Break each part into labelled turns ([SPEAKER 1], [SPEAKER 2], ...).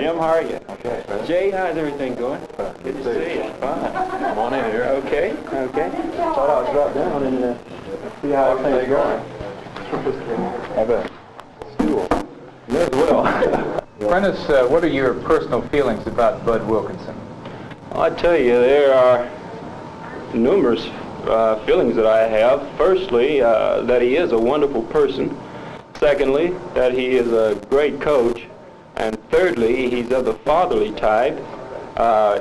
[SPEAKER 1] Jim, how are you?
[SPEAKER 2] Okay, Fred.
[SPEAKER 1] Jay, how's everything going? Good to see you. Fine.
[SPEAKER 2] Come on in here.
[SPEAKER 1] Okay. Thought I'd drop down and see how everything's going.
[SPEAKER 2] Have a stool.
[SPEAKER 1] As well.
[SPEAKER 3] Prentice, what are your personal feelings about Bud Wilkinson?
[SPEAKER 1] I tell you, there are numerous feelings that I have. Firstly, that he is a wonderful person. Secondly, that he is a great coach. And thirdly, he's of the fatherly type,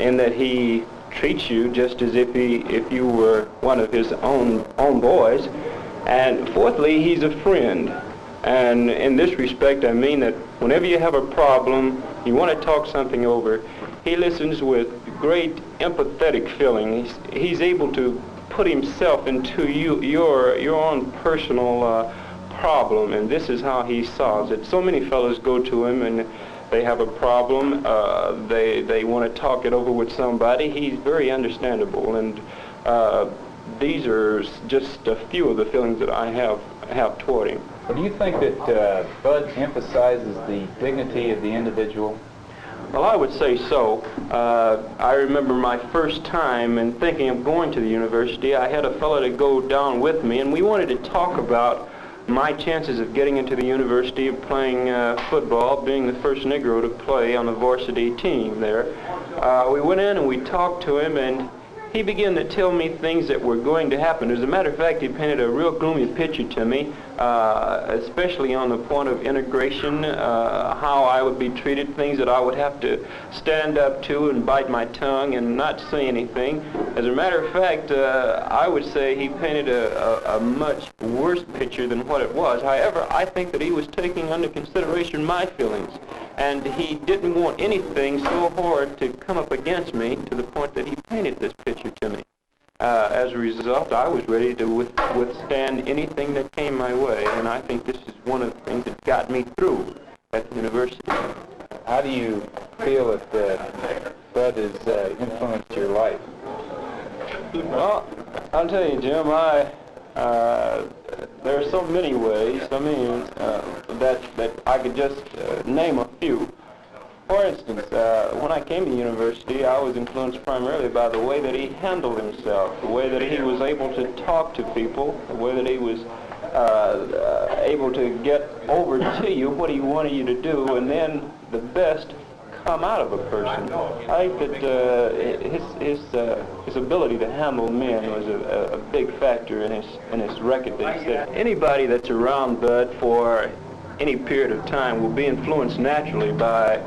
[SPEAKER 1] in that he treats you just as if you were one of his own boys. And fourthly, he's a friend. And in this respect, I mean that whenever you have a problem, you want to talk something over, he listens with great empathetic feeling. He's able to put himself into your own personal problem, and this is how he solves it. So many fellows go to him and they have a problem, they want to talk it over with somebody. He's very understandable, and these are just a few of the feelings that I have toward him.
[SPEAKER 3] Well, do you think that Bud emphasizes the dignity of the individual?
[SPEAKER 1] Well, I would say so. I remember my first time and thinking of going to the university, I had a fellow to go down with me, and we wanted to talk about my chances of getting into the university, of playing football, being the first Negro to play on the varsity team there. We went in and we talked to him, and he began to tell me things that were going to happen. As a matter of fact, he painted a real gloomy picture to me, especially on the point of integration, how I would be treated, things that I would have to stand up to and bite my tongue and not say anything. As a matter of fact, I would say he painted a much worse picture than what it was. However, I think that he was taking under consideration my feelings, and he didn't want anything so hard to come up against me to the point that he painted this picture to me. As a result, I was ready to withstand anything that came my way, and I think this is one of the things that got me through at the university.
[SPEAKER 3] How do you feel that Bud has influenced your life?
[SPEAKER 1] Well, I'll tell you, Jim, there are so many ways, that I could just name a few. For instance, when I came to university, I was influenced primarily by the way that he handled himself, the way that he was able to talk to people, the way that he was able to get over to you what he wanted you to do, and then the best come out of a person. I think that his ability to handle men was a big factor in his record that he set. Anybody that's around Bud for any period of time will be influenced naturally by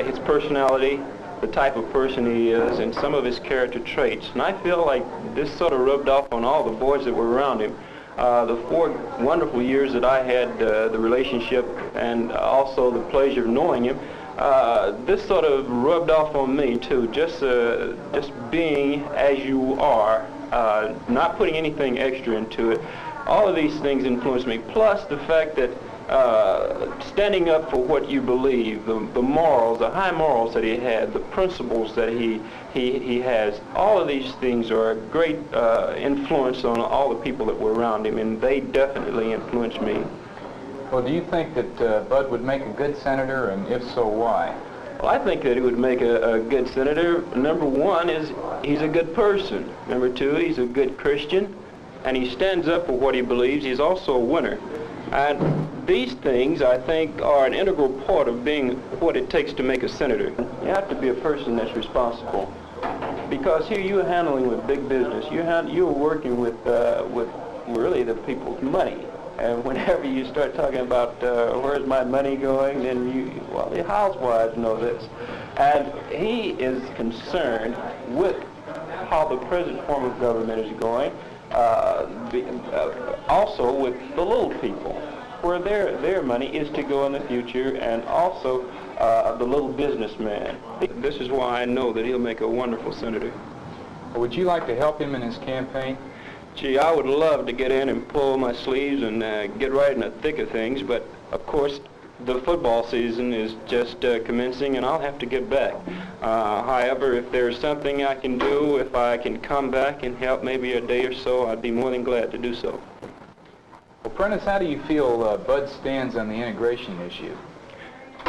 [SPEAKER 1] his personality, the type of person he is, and some of his character traits. And I feel like this sort of rubbed off on all the boys that were around him. The 4 wonderful years that I had the relationship and also the pleasure of knowing him, this sort of rubbed off on me too. Just being as you are, not putting anything extra into it. All of these things influenced me. Plus the fact that standing up for what you believe, the morals, the high morals that he had, the principles that he has, all of these things are a great influence on all the people that were around him, and they definitely influenced me.
[SPEAKER 3] Well, do you think that Bud would make a good senator, and if so, why?
[SPEAKER 1] Well, I think that he would make a good senator. Number one is he's a good person. Number two, he's a good Christian, and he stands up for what he believes. He's also a winner. And these things, I think, are an integral part of being what it takes to make a senator. You have to be a person that's responsible, because here you're handling with big business. You're working with really the people's money. And whenever you start talking about where's my money going, then the housewives know this. And he is concerned with how the present form of government is going, also with the little people, where their money is to go in the future, and also the little businessman. This is why I know that he'll make a wonderful senator.
[SPEAKER 3] Would you like to help him in his campaign?
[SPEAKER 1] Gee, I would love to get in and pull my sleeves and get right in the thick of things, but of course the football season is just commencing, and I'll have to get back. However, if there's something I can do, if I can come back and help maybe a day or so, I'd be more than glad to do so.
[SPEAKER 3] Well, Prentice, how do you feel Bud stands on the integration issue?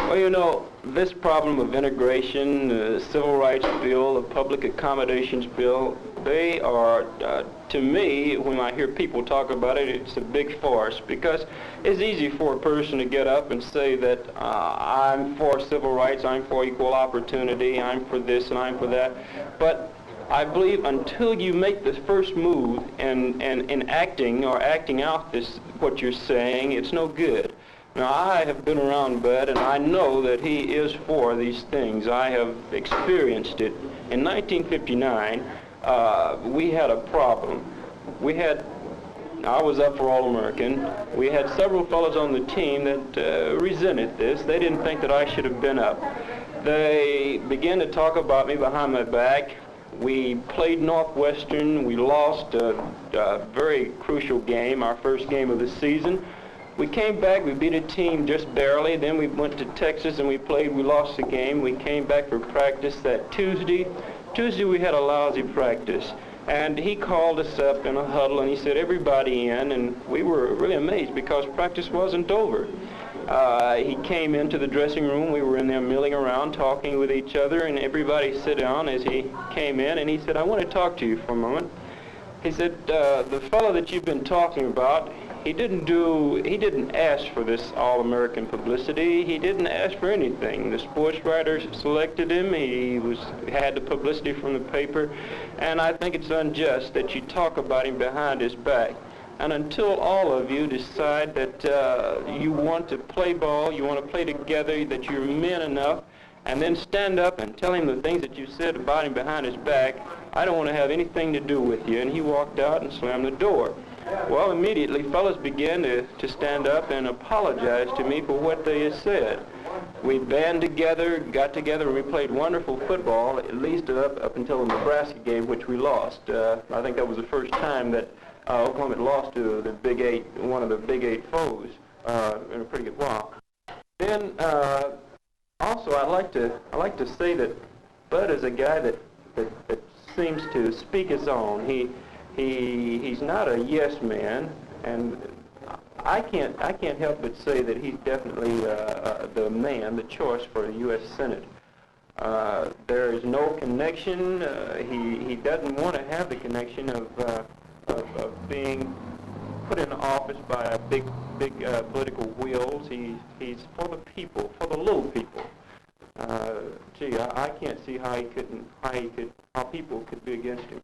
[SPEAKER 1] Well, you know, this problem of integration, the civil rights bill, the public accommodations bill, they are, to me, when I hear people talk about it, it's a big farce, because it's easy for a person to get up and say that I'm for civil rights, I'm for equal opportunity, I'm for this and I'm for that, but I believe until you make the first move in acting or acting out this, what you're saying, it's no good. Now, I have been around Bud, and I know that he is for these things. I have experienced it. In 1959, we had a problem. I was up for All-American. We had several fellows on the team that resented this. They didn't think that I should have been up. They began to talk about me behind my back. We played Northwestern. We lost a very crucial game, our first game of the season. We came back, we beat a team just barely, then we went to Texas and we played, we lost the game. We came back for practice that Tuesday. Tuesday we had a lousy practice. And he called us up in a huddle and he said, everybody in, and we were really amazed because practice wasn't over. He came into the dressing room, we were in there milling around, talking with each other, and everybody sat down as he came in, and he said, I want to talk to you for a moment. He said, the fellow that you've been talking about, he didn't ask for this All-American publicity. He didn't ask for anything. The sports writers selected him. He had the publicity from the paper. And I think it's unjust that you talk about him behind his back. And until all of you decide that you want to play ball, you want to play together, that you're men enough, and then stand up and tell him the things that you said about him behind his back, I don't want to have anything to do with you. And he walked out and slammed the door. Well, immediately, fellows began to stand up and apologize to me for what they had said. We band together, got together, and we played wonderful football, at least up until the Nebraska game, which we lost. I think that was the first time that Oklahoma had lost to the Big Eight, one of the Big Eight foes, in a pretty good while. Then, also, I like to say that Bud is a guy that seems to speak his own. He's not a yes man, and I can't help but say that he's definitely the man, the choice for the U.S. Senate. There is no connection. He doesn't want to have the connection of being put in office by a big political wheels. He's for the people, for the little people. Gee, I can't see how people could be against him.